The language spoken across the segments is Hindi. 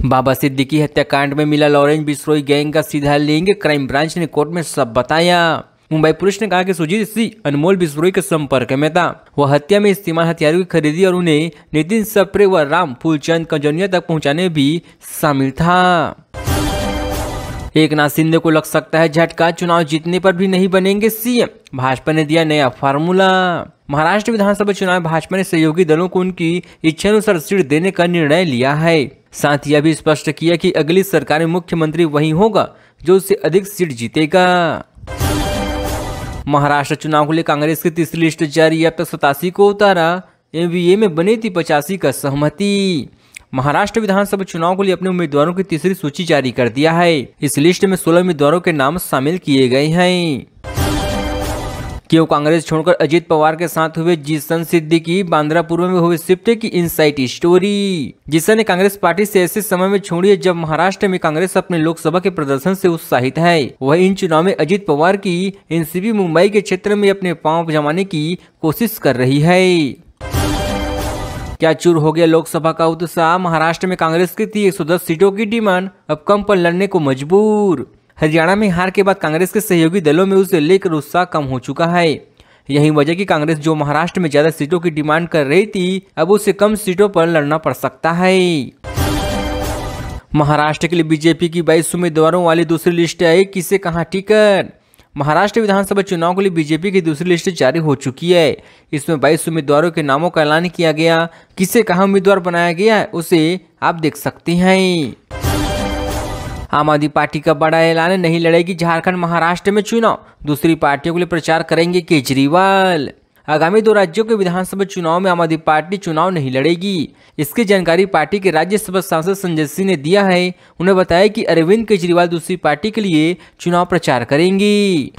बाबा सिद्दीकी हत्याकांड में मिला लॉरेंस बिश्नोई गैंग का सीधा लिंक, क्राइम ब्रांच ने कोर्ट में सब बताया। मुंबई पुलिस ने कहा कि सुजीत सिंह अनमोल बिश्नोई के संपर्क में था। वह हत्या में इस्तेमाल हथियारों की खरीदी और उन्हें नितिन सप्रे व राम फूलचंद कंजौनिया तक पहुंचाने में भी शामिल था। एकनाथ शिंदे को लग सकता है झटका, चुनाव जीतने पर भी नहीं बनेंगे सीएम, भाजपा ने दिया नया फार्मूला। महाराष्ट्र विधानसभा चुनाव में भाजपा ने सहयोगी दलों को उनकी इच्छानुसार सीट देने का निर्णय लिया है। साथ ही यह भी स्पष्ट किया कि अगली सरकार में मुख्यमंत्री वही होगा जो उससे अधिक सीट जीतेगा। महाराष्ट्र चुनाव के लिए कांग्रेस की तीसरी लिस्ट जारी, अब तक 87 को उतारा, एमवीए में बनी थी 85 का सहमति। महाराष्ट्र विधानसभा चुनाव के लिए अपने उम्मीदवारों की तीसरी सूची जारी कर दिया है। इस लिस्ट में 16 उम्मीदवारों के नाम शामिल किए गए हैं। क्यों कांग्रेस छोड़कर अजित पवार के साथ हुए जीसन सिद्दीकी, बांद्रा पूर्व में हुए शिफ्ट की इनसाइट स्टोरी। जीसन ने कांग्रेस पार्टी से ऐसे समय में छोड़ी है जब महाराष्ट्र में कांग्रेस अपने लोकसभा के प्रदर्शन से उत्साहित है। वह इन चुनाव में अजित पवार की एनसीपी मुंबई के क्षेत्र में अपने पांव जमाने की कोशिश कर रही है। क्या चूर हो गया लोकसभा का उत्साह? महाराष्ट्र में कांग्रेस की थी 110 सीटों की डिमांड, अब कम पर लड़ने को मजबूर। हरियाणा में हार के बाद कांग्रेस के सहयोगी दलों में उसे लेकर उत्साह कम हो चुका है। यही वजह कि कांग्रेस जो महाराष्ट्र में ज्यादा सीटों की डिमांड कर रही थी, अब उसे कम सीटों पर लड़ना पड़ सकता है। महाराष्ट्र के लिए बीजेपी की 22 उम्मीदवारों वाली दूसरी लिस्ट आई, किसे कहां टिकट? महाराष्ट्र विधानसभा चुनाव के लिए बीजेपी की दूसरी लिस्ट जारी हो चुकी है। इसमें 22 उम्मीदवारों के नामों का ऐलान किया गया। किसे कहां उम्मीदवार बनाया गया है उसे आप देख सकते हैं। आम आदमी पार्टी का बड़ा ऐलान, नहीं लड़ेगी झारखंड महाराष्ट्र में चुनाव, दूसरी पार्टियों के लिए प्रचार करेंगे केजरीवाल। आगामी 2 राज्यों के विधानसभा चुनाव में आम आदमी पार्टी चुनाव नहीं लड़ेगी। इसकी जानकारी पार्टी के राज्यसभा सांसद संजय सिंह ने दिया है। उन्हें बताया कि अरविंद केजरीवाल दूसरी पार्टी के लिए चुनाव प्रचार करेंगी।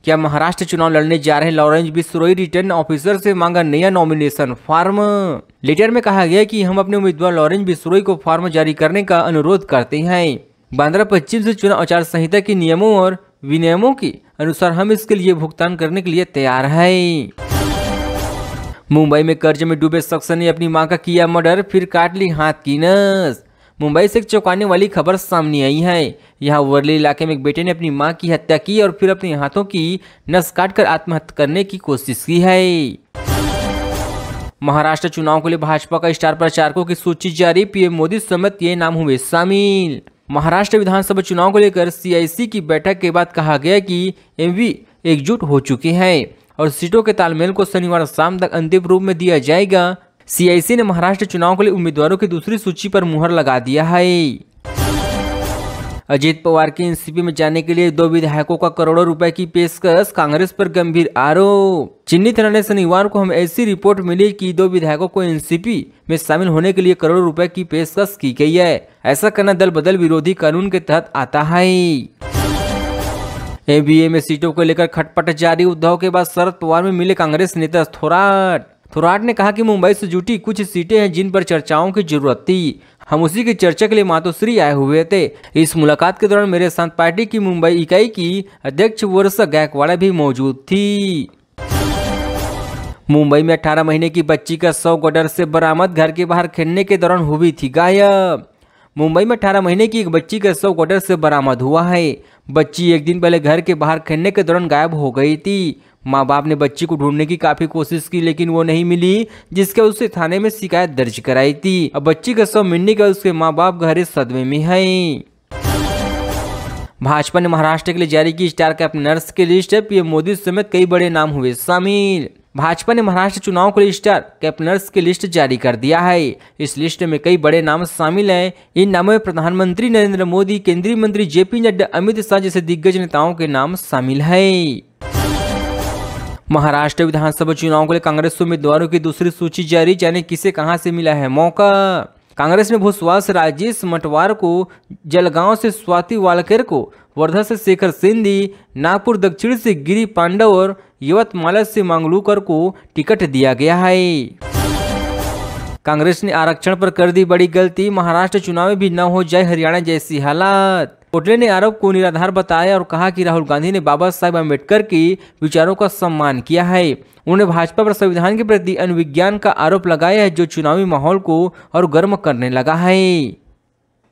क्या महाराष्ट्र चुनाव लड़ने जा रहे लॉरेंस बिश्नोई रिटर्निंग ऑफिसर से मांगा नया नॉमिनेशन फॉर्म। लेटर में कहा गया कि हम अपने उम्मीदवार लॉरेंस बिश्नोई को फॉर्म जारी करने का अनुरोध करते हैं। बांद्रा पश्चिम से चुनाव आचार संहिता के नियमों और विनियमों के अनुसार हम इसके लिए भुगतान करने के लिए तैयार है। मुंबई में कर्ज में डूबे शख्स ने अपनी मां का किया मर्डर, फिर काट ली हाथ की नस। मुंबई से एक चौंकाने वाली खबर सामने आई है। यहाँ वर्ली इलाके में एक बेटे ने अपनी मां की हत्या की और फिर अपने हाथों की नस काटकर आत्महत्या करने की कोशिश की है। महाराष्ट्र चुनाव के लिए भाजपा का स्टार प्रचारकों की सूची जारी, पीएम मोदी समेत ये नाम हुए शामिल। महाराष्ट्र विधानसभा चुनाव को लेकर सीआईसी की बैठक के बाद कहा गया कि एमवी एकजुट हो चुके हैं और सीटों के तालमेल को शनिवार शाम तक अंतिम रूप में दिया जाएगा। सीआईसी ने महाराष्ट्र चुनाव के लिए उम्मीदवारों की दूसरी सूची पर मुहर लगा दिया है। अजित पवार की एनसीपी में जाने के लिए 2 विधायकों का करोड़ों रुपए की पेशकश, कांग्रेस पर गंभीर आरोप। चिन्नी थाना ने शनिवार को हम ऐसी रिपोर्ट मिली कि 2 विधायकों को एनसीपी में शामिल होने के लिए करोड़ों रुपए की पेशकश की गई है। ऐसा करना दल बदल विरोधी कानून के तहत आता है। एबीए में सीटों को लेकर खटपट जारी, उद्धव के बाद शरद पवार में मिले कांग्रेस नेता थोराट ने कहा कि मुंबई से जुटी कुछ सीटें हैं जिन पर चर्चाओं की जरूरत थी। हम उसी की चर्चा के लिए मातोश्री आए हुए थे। इस मुलाकात के दौरान मेरे साथ पार्टी की मुंबई इकाई की अध्यक्ष वर्षा गायकवाड़ भी मौजूद थी। मुंबई में 18 महीने की बच्ची का शव गटर से बरामद, घर के बाहर खेलने के दौरान हुई थी गायब। मुंबई में 18 महीने की एक बच्ची का शव गटर से बरामद हुआ है। बच्ची एक दिन पहले घर के बाहर खेलने के दौरान गायब हो गई थी। माँ बाप ने बच्ची को ढूंढने की काफी कोशिश की लेकिन वो नहीं मिली, जिसके उससे थाने में शिकायत दर्ज कराई थी। अब बच्ची का शव मिलने के बाद उसके माँ बाप गहरे सदमे में हैं। भाजपा ने महाराष्ट्र के लिए जारी की स्टार कैंपेनर्स की लिस्ट, पीएम मोदी समेत कई बड़े नाम हुए शामिल। भाजपा ने महाराष्ट्र चुनाव के लिए स्टार कैंपेनर्स की लिस्ट जारी कर दिया है। इस लिस्ट में कई बड़े नाम शामिल हैं। इन नामों में प्रधानमंत्री नरेंद्र मोदी, केंद्रीय मंत्री जेपी नड्डा, अमित शाह जैसे दिग्गज नेताओं के नाम शामिल है। महाराष्ट्र विधानसभा चुनाव के लिए कांग्रेस उम्मीदवारों की दूसरी सूची जारी, जाने किसे कहां से मिला है मौका। कांग्रेस ने भुसवाल से राजेश मटवार को, जलगांव से स्वाति वालकर को, वर्धा से शेखर सिंधी, नागपुर दक्षिण से गिरी पांडव और यवतमाल से मांगलूकर को टिकट दिया गया है। कांग्रेस ने आरक्षण पर कर दी बड़ी गलती, महाराष्ट्र चुनाव में भी न हो जाए हरियाणा जैसी हालात। कोटले ने आरोप को निराधार बताया और कहा कि राहुल गांधी ने बाबा साहेब अम्बेडकर के विचारों का सम्मान किया है। उन्होंने भाजपा पर संविधान के प्रति अनुविज्ञान का आरोप लगाया है, जो चुनावी माहौल को और गर्म करने लगा है।